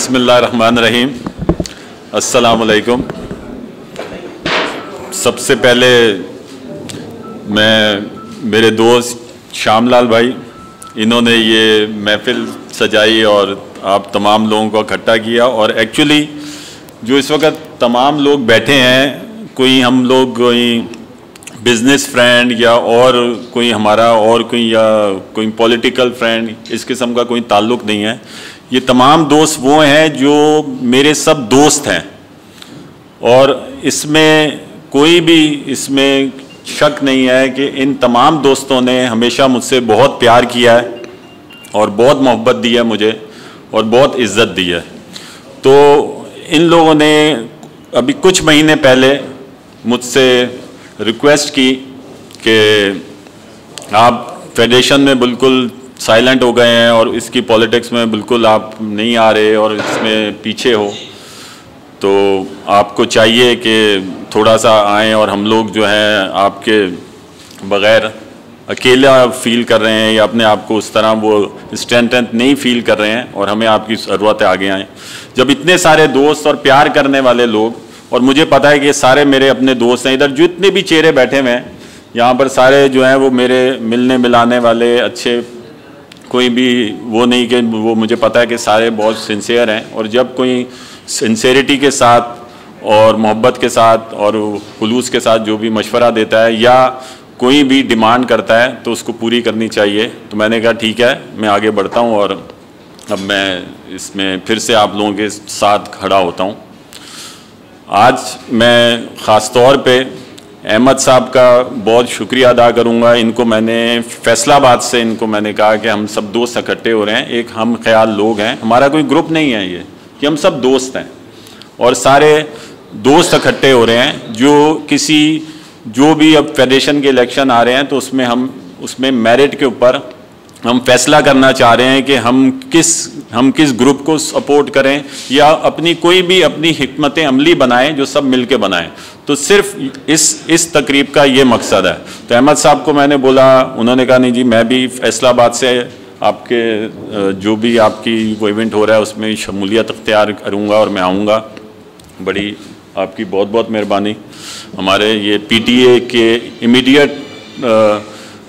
बिस्मिल्लाहिर्रहमानिर्रहीम। अस्सलामुअलैकुम। सबसे पहले मैं मेरे दोस्त श्यामलाल भाई, इन्होंने ये महफिल सजाई और आप तमाम लोगों को इकट्ठा किया। और एक्चुअली जो इस वक्त तमाम लोग बैठे हैं, कोई हम लोग कोई बिज़नेस फ्रेंड या और कोई हमारा और कोई या कोई पॉलिटिकल फ्रेंड, इस किस्म का कोई ताल्लुक़ नहीं है। ये तमाम दोस्त वो हैं जो मेरे सब दोस्त हैं और इसमें कोई भी इसमें शक नहीं है कि इन तमाम दोस्तों ने हमेशा मुझसे बहुत प्यार किया है और बहुत मोहब्बत दी है मुझे और बहुत इज़्ज़त दी है। तो इन लोगों ने अभी कुछ महीने पहले मुझसे रिक्वेस्ट की कि आप फेडरेशन में बिल्कुल साइलेंट हो गए हैं और इसकी पॉलिटिक्स में बिल्कुल आप नहीं आ रहे और इसमें पीछे हो, तो आपको चाहिए कि थोड़ा सा आएँ और हम लोग जो हैं आपके बग़ैर अकेला फील कर रहे हैं या अपने आप को उस तरह वो स्ट्रेंथ नहीं फील कर रहे हैं और हमें आपकी ज़रूरत है आगे आएँ। जब इतने सारे दोस्त और प्यार करने वाले लोग, और मुझे पता है कि सारे मेरे अपने दोस्त हैं, इधर जितने भी चेहरे बैठे हुए हैं यहाँ पर सारे जो हैं वो मेरे मिलने मिलाने वाले अच्छे, कोई भी वो नहीं कि वो, मुझे पता है कि सारे बहुत सिंसियर हैं। और जब कोई सिंसियरिटी के साथ और मोहब्बत के साथ और खुलूस के साथ जो भी मशवरा देता है या कोई भी डिमांड करता है तो उसको पूरी करनी चाहिए। तो मैंने कहा ठीक है, मैं आगे बढ़ता हूँ और अब मैं इसमें फिर से आप लोगों के साथ खड़ा होता हूँ। आज मैं ख़ास तौर पे अहमद साहब का बहुत शुक्रिया अदा करूंगा। इनको मैंने फैसलाबाद से इनको मैंने कहा कि हम सब दोस्त इकट्ठे हो रहे हैं, एक हम ख्याल लोग हैं, हमारा कोई ग्रुप नहीं है ये, कि हम सब दोस्त हैं और सारे दोस्त इकट्ठे हो रहे हैं जो भी अब फेडरेशन के इलेक्शन आ रहे हैं तो उसमें मेरिट के ऊपर हम फैसला करना चाह रहे हैं कि हम किस ग्रुप को सपोर्ट करें या कोई भी अपनी हिकमत अमली बनाएं जो सब मिल के बनाएं। तो सिर्फ इस तकरीब का ये मकसद है। तो अहमद साहब को मैंने बोला, उन्होंने कहा नहीं जी मैं भी फैसलाबाद से आपके जो भी आपकी वो इवेंट हो रहा है उसमें शमूलियत अख्तियार करूँगा और मैं आऊँगा। बड़ी आपकी बहुत बहुत मेहरबानी। हमारे ये PTA के इमीडिएट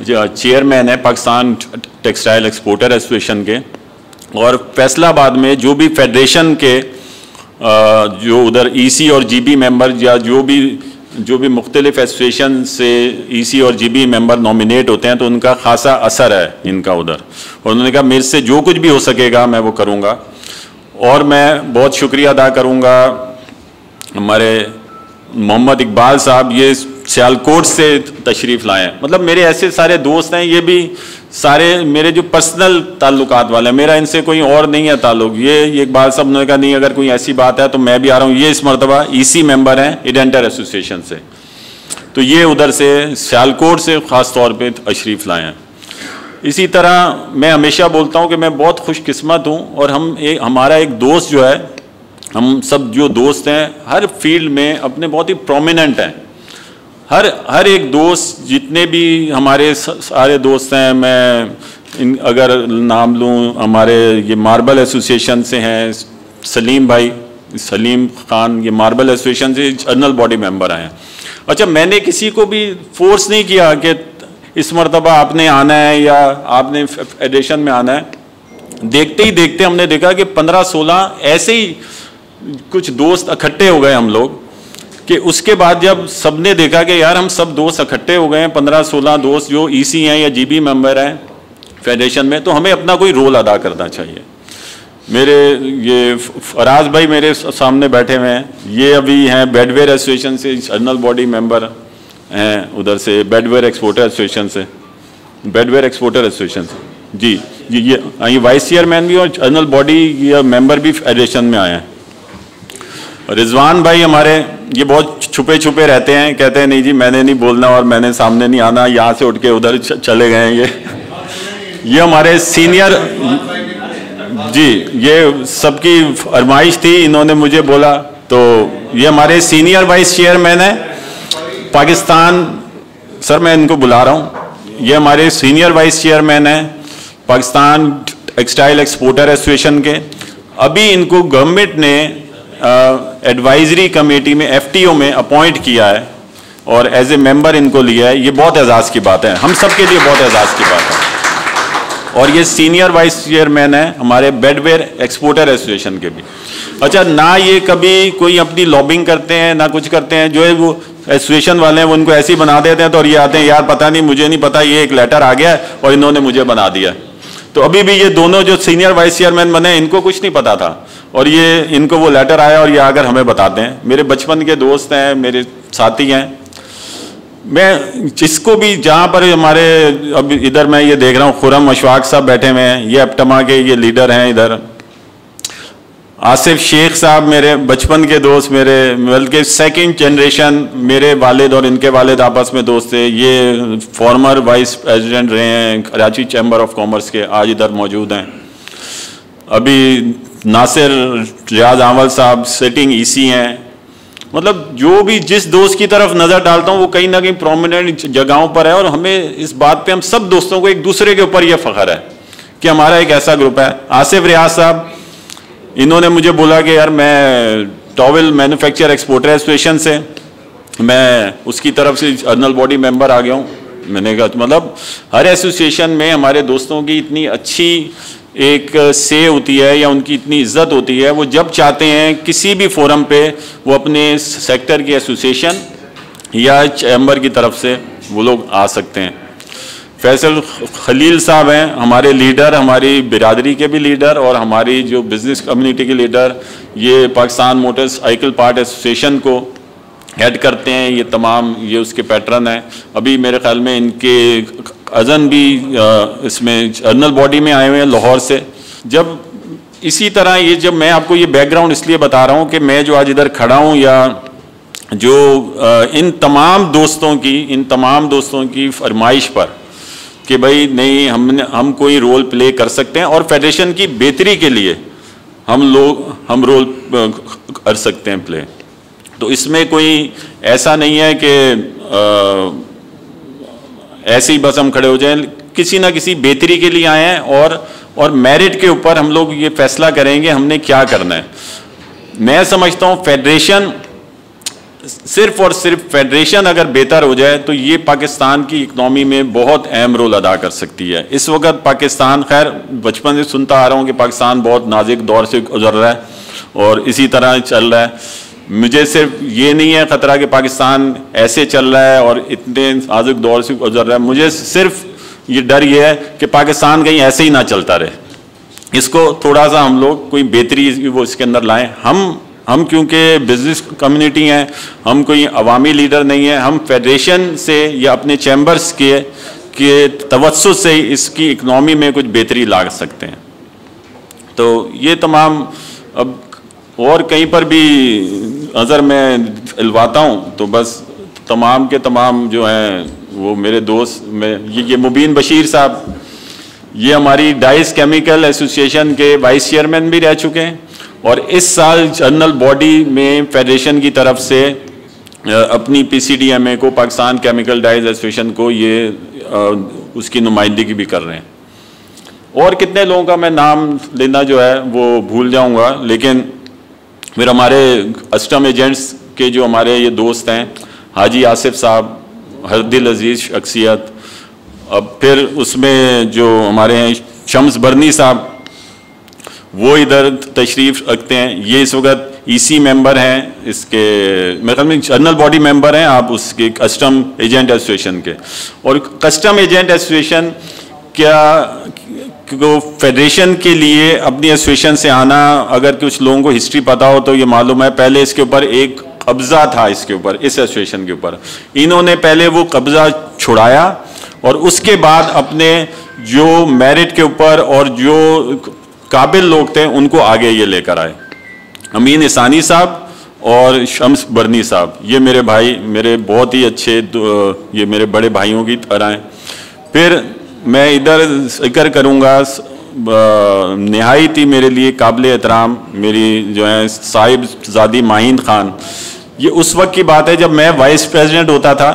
चेयरमैन है पाकिस्तान टेक्सटाइल एक्सपोर्टर एसोसिएशन के, और फैसलाबाद में जो भी फेडरेशन के जो उधर EC और GB मेंबर या जो भी मुख्तलिफ एसोसिएशन से EC और GB मेंबर नॉमिनेट होते हैं तो उनका खासा असर है इनका उधर। और उन्होंने कहा मेरे से जो कुछ भी हो सकेगा मैं वो करूँगा। और मैं बहुत शुक्रिया अदा करूँगा हमारे मोहम्मद इकबाल साहब, ये सियालकोट से तशरीफ़ लाए हैं। मतलब मेरे ऐसे सारे दोस्त हैं, ये भी सारे मेरे जो पर्सनल ताल्लुकात वाले हैं, मेरा इनसे कोई और नहीं है ताल्लुक। ये इकबाल साहब ने कहा नहीं अगर कोई ऐसी बात है तो मैं भी आ रहा हूँ। ये इस मरतबा EC मेंबर हैं इडेंटर एसोसिएशन से, तो ये उधर से सियालकोट से ख़ास तौर पे तशरीफ़ लाए हैं। इसी तरह मैं हमेशा बोलता हूँ कि मैं बहुत खुशकिस्मत हूँ और हमारा एक दोस्त जो है, हम सब जो दोस्त हैं हर फील्ड में अपने बहुत ही प्रोमिनेंट हैं। हर एक दोस्त, जितने भी हमारे सारे दोस्त हैं, मैं अगर नाम लूँ, हमारे ये मार्बल एसोसिएशन से हैं सलीम भाई, सलीम खान, ये मार्बल एसोसिएशन से जनरल बॉडी मेंबर आए हैं। अच्छा, मैंने किसी को भी फोर्स नहीं किया कि इस मरतबा आपने आना है या आपने फेडरेशन में आना है। देखते ही देखते हमने देखा कि 15-16 ऐसे ही कुछ दोस्त इकट्ठे हो गए हम लोग, कि उसके बाद जब सबने देखा कि यार हम सब दोस्त इकट्ठे हो गए हैं, 15-16 दोस्त जो EC हैं या GB मेंबर हैं फेडरेशन में, तो हमें अपना कोई रोल अदा करना चाहिए। मेरे ये फराज भाई मेरे सामने बैठे हुए हैं, ये अभी हैं बेडवेयर एसोसिएशन से जनरल बॉडी मेंबर हैं, उधर से बेडवेयर एक्सपोर्टर एसोसिएशन से, बेडवेयर एक्सपोर्टर एसोसिएशन से जी। ये वाइस चेयरमैन भी और जनरल बॉडी या मेंबर भी फेडरेशन में आए हैं। रिजवान भाई हमारे ये बहुत छुपे छुपे रहते हैं, कहते हैं नहीं जी मैंने नहीं बोलना और मैंने सामने नहीं आना, यहाँ से उठ के उधर चले गए हैं। ये हमारे सीनियर जी, ये सबकी फरमाइश थी, इन्होंने मुझे बोला। तो ये हमारे सीनियर वाइस चेयरमैन है पाकिस्तान, सर मैं इनको बुला रहा हूँ, ये हमारे सीनियर वाइस चेयरमैन हैं पाकिस्तान टेक्सटाइल एक्सपोर्टर एसोसिएशन के। अभी इनको गवर्नमेंट ने एडवाइजरी कमेटी में FTO में अपॉइंट किया है और एज ए मेंबर इनको लिया है। ये बहुत एजाज़ की बात है, हम सब के लिए बहुत एजाज़ की बात है। और ये सीनियर वाइस चेयरमैन है हमारे बेडवेयर एक्सपोर्टर एसोसिएशन के भी। अच्छा, ना ये कभी कोई अपनी लॉबिंग करते हैं ना कुछ करते हैं, जो है वो एसोसिएशन वाले हैं वो उनको ऐसे ही बना देते हैं, तो और ये आते हैं यार पता नहीं, मुझे नहीं पता, ये एक लेटर आ गया और इन्होंने मुझे बना दिया। तो अभी भी ये दोनों जो सीनियर वाइस चेयरमैन बने इनको कुछ नहीं पता था और ये इनको वो लेटर आया और ये आकर हमें बताते हैं। मेरे बचपन के दोस्त हैं, मेरे साथी हैं। मैं जिसको भी जहाँ पर हमारे अब इधर मैं ये देख रहा हूँ खुरम अशफाक साहब बैठे हुए हैं, ये अपटमा के ये लीडर हैं। इधर आसिफ शेख साहब मेरे बचपन के दोस्त, मेरे बल्कि सेकंड जनरेशन, मेरे वालिद और इनके वालिद आपस में दोस्त थे। ये फॉर्मर वाइस प्रेसिडेंट रहे हैं कराची चैम्बर ऑफ कॉमर्स के, आज इधर मौजूद हैं। अभी नासिर रियाज आंवल साहब सिटिंग EC हैं। मतलब जो भी जिस दोस्त की तरफ नज़र डालता हूँ वो कहीं ना कहीं प्रोमिनेंट जगहों पर है और हमें इस बात पे हम सब दोस्तों को एक दूसरे के ऊपर यह फ़ख्र है कि हमारा एक ऐसा ग्रुप है। आसिफ रियाज साहब, इन्होंने मुझे बोला कि यार मैं टॉवल मैन्युफैक्चर एक्सपोर्टर एसोसिएशन से, मैं उसकी तरफ से जर्नल बॉडी मेंबर आ गया हूँ। मैंने कहा मतलब हर एसोसिएशन में हमारे दोस्तों की इतनी अच्छी एक से होती है या उनकी इतनी इज्जत होती है, वो जब चाहते हैं किसी भी फोरम पे वो अपने सेक्टर की एसोसिएशन या चैम्बर की तरफ से वो लोग आ सकते हैं। फैसल खलील साहब हैं हमारे लीडर, हमारी बिरादरी के भी लीडर और हमारी जो बिज़नेस कम्युनिटी के लीडर। ये Pakistan Motors vehicle part association को हेड करते हैं, ये तमाम ये उसके पैटर्न हैं। अभी मेरे ख्याल में इनके कज़न भी इसमें जर्नल बॉडी में आए हुए हैं लाहौर से। जब इसी तरह ये जब मैं आपको ये बैकग्राउंड इसलिए बता रहा हूँ कि मैं जो आज इधर खड़ा हूँ या जो इन तमाम दोस्तों की फरमाइश पर कि भाई नहीं हम कोई रोल प्ले कर सकते हैं और फेडरेशन की बेहतरी के लिए हम रोल कर सकते हैं प्ले। तो इसमें कोई ऐसा नहीं है कि ऐसे ही बस हम खड़े हो जाएं, किसी ना किसी बेहतरी के लिए आए हैं और मेरिट के ऊपर हम लोग ये फैसला करेंगे हमने क्या करना है। मैं समझता हूँ फेडरेशन सिर्फ और सिर्फ फेडरेशन अगर बेहतर हो जाए तो ये पाकिस्तान की इकनॉमी में बहुत अहम रोल अदा कर सकती है। इस वक्त पाकिस्तान, खैर बचपन से सुनता आ रहा हूँ कि पाकिस्तान बहुत नाजुक दौर से गुजर रहा है और इसी तरह चल रहा है। मुझे सिर्फ ये नहीं है ख़तरा कि पाकिस्तान ऐसे चल रहा है और इतने नाजुक दौर से गुजर रहा है, मुझे सिर्फ ये डर ये है कि पाकिस्तान कहीं ऐसे ही ना चलता रहे। इसको थोड़ा सा हम लोग कोई बेहतरी वो इसके अंदर लाएँ। हम क्योंकि बिजनेस कम्युनिटी हैं, हम कोई अवामी लीडर नहीं है, हम फेडरेशन से या अपने चैम्बर्स के तवज्जुह से इसकी इकनॉमी में कुछ बेहतरी ला सकते हैं। तो ये तमाम अब और कहीं पर भी नज़र मैं दिलवाता हूँ तो बस तमाम के तमाम जो हैं वो मेरे दोस्त में ये मुबीन बशीर साहब, ये हमारी डाइस केमिकल एसोसिएशन के वाइस चेयरमैन भी रह चुके हैं और इस साल जर्नल बॉडी में फेडरेशन की तरफ से अपनी PCDMA को, पाकिस्तान केमिकल डाइज एसोसिएशन को, ये उसकी नुमाइंदगी भी कर रहे हैं। और कितने लोगों का मैं नाम लेना जो है वो भूल जाऊंगा, लेकिन फिर हमारे कस्टम एजेंट्स के जो हमारे ये दोस्त हैं, हाजी आसिफ साहब, हरदिल अजीज़ शख्सियत, अब फिर उसमें जो हमारे हैं शम्स बरनी साहब, वो इधर तशरीफ़ रखते हैं। ये इस वक्त EC मेंबर हैं, इसके मेरे ख्याल में जर्नल बॉडी मेंबर हैं आप उसके कस्टम एजेंट एसोसिएशन के। और कस्टम एजेंट एसोसिएशन क्या को फेडरेशन के लिए अपनी एसोसिएशन से आना, अगर कुछ लोगों को हिस्ट्री पता हो तो ये मालूम है, पहले इसके ऊपर एक कब्जा था, इसके ऊपर इस एसोसिएशन के ऊपर इन्होंने पहले वो कब्जा छुड़ाया और उसके बाद अपने जो मेरिट के ऊपर और जो काबिल लोग थे उनको आगे ये लेकर आए। अमीन इसानी साहब और शम्स बरनी साहब, ये मेरे भाई, मेरे बहुत ही अच्छे, ये मेरे बड़े भाइयों की तरह हैं। फिर मैं इधर जिक्र करूँगा नहायत ही मेरे लिए काबिल एहतराम मेरी जो है साहिबजादी माहिन खान। ये उस वक्त की बात है जब मैं वाइस प्रेसिडेंट होता था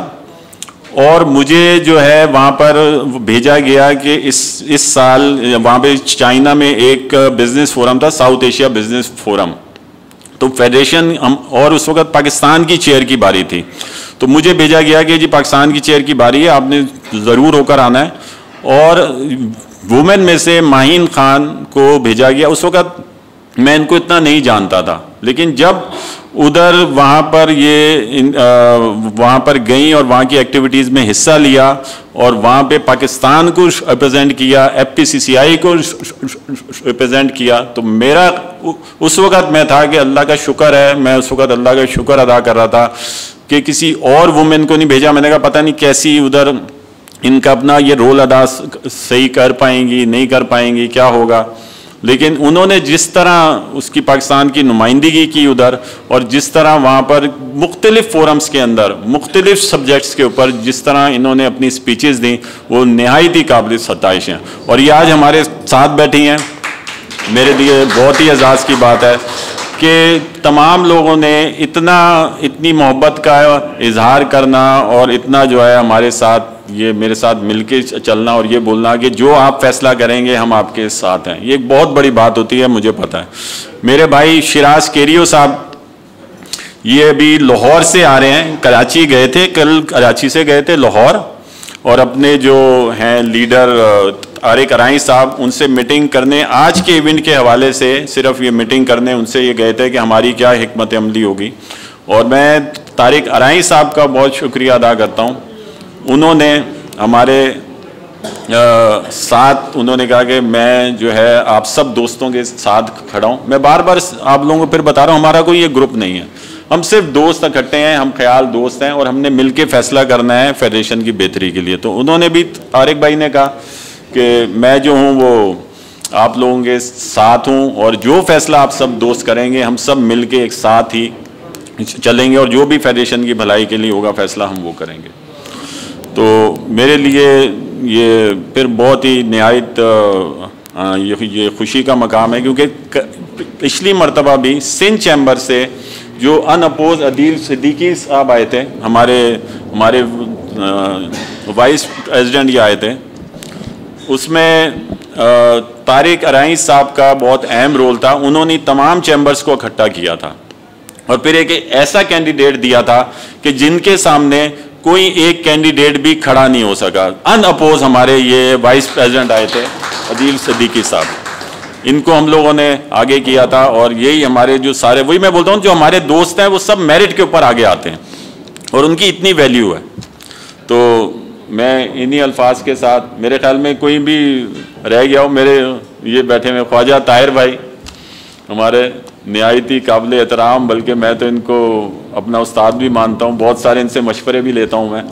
और मुझे जो है वहाँ पर भेजा गया कि इस साल वहाँ पे चाइना में एक बिजनेस फोरम था, साउथ एशिया बिजनेस फोरम, तो फेडरेशन हम, और उस वक्त पाकिस्तान की चेयर की बारी थी, तो मुझे भेजा गया कि जी पाकिस्तान की चेयर की बारी है, आपने ज़रूर होकर आना है। और वुमेन में से माहीन खान को भेजा गया। उस वक्त मैं इनको इतना नहीं जानता था, लेकिन जब उधर वहाँ पर वहाँ पर गई और वहाँ की एक्टिविटीज़ में हिस्सा लिया और वहाँ पे पाकिस्तान को रिप्रेजेंट किया, FPCCI को रिप्रेजेंट किया, तो मेरा उस वक़्त मैं था कि अल्लाह का शुक्र है, मैं उस वक़्त अल्लाह का शुक्र अदा कर रहा था कि किसी और वुमेन को नहीं भेजा। मैंने कहा पता नहीं कैसी उधर इनका अपना ये रोल अदा सही कर पाएंगी, नहीं कर पाएंगी, क्या होगा। लेकिन उन्होंने जिस तरह उसकी पाकिस्तान की नुमाइंदगी की उधर, और जिस तरह वहाँ पर मुख्तलिफ फोरम्स के अंदर मुख्तलिफ सब्जेक्ट्स के ऊपर जिस तरह इन्होंने अपनी स्पीचेस दी, वो नहायत ही काबिल सताइश हैं। और ये आज हमारे साथ बैठी हैं, मेरे लिए बहुत ही एजाज़ की बात है कि तमाम लोगों ने इतनी मोहब्बत का इजहार करना और इतना जो है हमारे साथ, ये मेरे साथ मिलके चलना और ये बोलना कि जो आप फैसला करेंगे हम आपके साथ हैं, ये एक बहुत बड़ी बात होती है, मुझे पता है। मेरे भाई शिराज केरियो साहब, ये अभी लाहौर से आ रहे हैं, कराची गए थे, कल कराची से गए थे लाहौर, और अपने जो हैं लीडर तारिक अराई साहब, उनसे मीटिंग करने, आज के इवेंट के हवाले से सिर्फ ये मीटिंग करने उनसे ये गए थे कि हमारी क्या हिकमत अमली होगी। और मैं तारिक अराई साहब का बहुत शुक्रिया अदा करता हूँ, उन्होंने हमारे साथ उन्होंने कहा कि मैं जो है आप सब दोस्तों के साथ खड़ा हूँ। मैं बार बार आप लोगों को फिर बता रहा हूँ, हमारा कोई ये ग्रुप नहीं है, हम सिर्फ दोस्त इकट्ठे हैं, हम ख्याल दोस्त हैं, और हमने मिलके फैसला करना है फेडरेशन की बेहतरी के लिए। तो उन्होंने भी, तारिक भाई ने कहा कि मैं जो हूँ वो आप लोगों के साथ हूँ, और जो फैसला आप सब दोस्त करेंगे हम सब मिलके एक साथ ही चलेंगे, और जो भी फेडरेशन की भलाई के लिए होगा फैसला हम वो करेंगे। तो मेरे लिए ये फिर बहुत ही निहायत ये खुशी का मकाम है, क्योंकि पिछली मरतबा भी सिंध चैम्बर से जो अनअपोज अदील सिद्दीकी साहब आए थे, हमारे वाइस प्रेसिडेंट ये आए थे, उसमें तारिक अराई साहब का बहुत अहम रोल था। उन्होंने तमाम चैम्बर्स को इकट्ठा किया था और फिर एक ऐसा कैंडिडेट दिया था कि जिनके सामने कोई एक कैंडिडेट भी खड़ा नहीं हो सका। अनअपोज हमारे ये वाइस प्रेसिडेंट आए थे अदील सिद्दीकी साहब, इनको हम लोगों ने आगे किया था। और यही हमारे जो सारे, वही मैं बोलता हूँ, जो हमारे दोस्त हैं वो सब मेरिट के ऊपर आगे आते हैं और उनकी इतनी वैल्यू है। तो मैं इन्हीं अल्फाज के साथ, मेरे ख्याल में कोई भी रह गया हो, मेरे ये बैठे हुए ख्वाजा ताहिर भाई हमारे निहायती काबिल एहतराम, बल्कि मैं तो इनको अपना उस्ताद भी मानता हूँ, बहुत सारे इनसे मशवरे भी लेता हूँ मैं,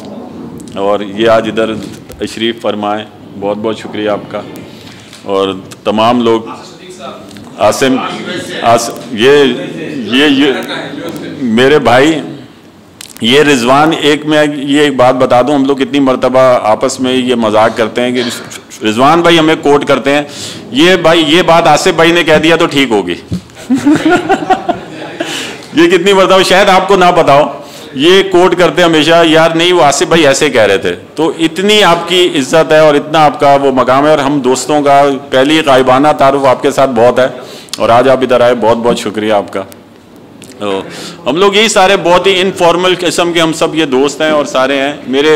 और ये आज इधर तशरीफ़ फरमाएँ, बहुत बहुत शुक्रिया आपका। और तमाम लोग, आसिम ये मेरे भाई, ये रिजवान, एक मैं ये एक बात बता दूं, हम लोग कितनी मर्तबा आपस में ये मजाक करते हैं कि रिजवान भाई हमें कोट करते हैं, ये भाई ये बात आसिफ भाई ने कह दिया तो ठीक होगी। ये कितनी मर्तबा, शायद आपको ना पता हो, ये कोट करते हमेशा, यार नहीं वो आसिफ भाई ऐसे कह रहे थे। तो इतनी आपकी इज्जत है और इतना आपका वो मकाम है, और हम दोस्तों का पहली गायबाना तारुफ आपके साथ बहुत है, और आज आप इधर आए, बहुत बहुत शुक्रिया आपका। तो हम लोग यही सारे बहुत ही इनफॉर्मल किस्म के हम सब ये दोस्त हैं और सारे हैं मेरे,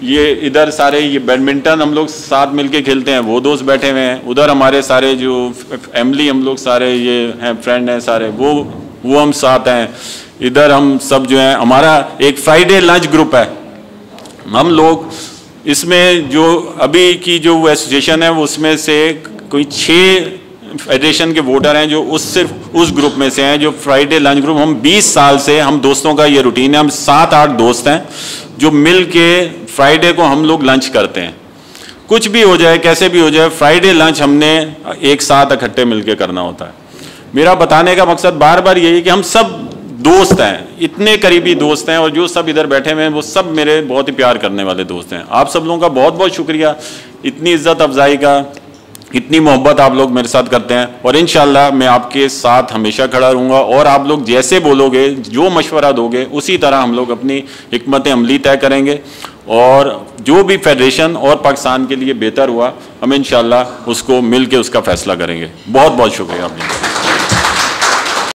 ये इधर सारे ये बैडमिंटन हम लोग साथ मिलके खेलते हैं, वो दोस्त बैठे हुए हैं, उधर हमारे सारे जो फैमिली हम लोग सारे ये हैं, फ्रेंड हैं सारे, वो हम साथ हैं। इधर हम सब जो हैं, हमारा एक फ्राइडे लंच ग्रुप है, हम लोग इसमें जो अभी की जो एसोसिएशन है उसमें से कोई 6 फेडरेशन के वोटर हैं जो सिर्फ उस ग्रुप में से हैं, जो फ्राइडे लंच ग्रुप। हम 20 साल से हम दोस्तों का ये रूटीन है, हम 7-8 दोस्त हैं जो मिल के फ्राइडे को हम लोग लंच करते हैं। कुछ भी हो जाए, कैसे भी हो जाए, फ्राइडे लंच हमने एक साथ इकट्ठे मिल के करना होता है। मेरा बताने का मकसद बार बार यही कि हम सब दोस्त हैं, इतने करीबी दोस्त हैं, और जो सब इधर बैठे हुए हैं वो सब मेरे बहुत ही प्यार करने वाले दोस्त हैं। आप सब लोगों का बहुत बहुत शुक्रिया, इतनी इज्जत अफजाई का, इतनी मोहब्बत आप लोग मेरे साथ करते हैं, और इंशाल्लाह मैं आपके साथ हमेशा खड़ा रहूँगा। और आप लोग जैसे बोलोगे, जो मशवरा दोगे, उसी तरह हम लोग अपनी हिकमत अमली तय करेंगे। और जो भी फेडरेशन और पाकिस्तान के लिए बेहतर हुआ हम इंशाल्लाह उसको मिल के उसका फैसला करेंगे। बहुत बहुत शुक्रिया आपने।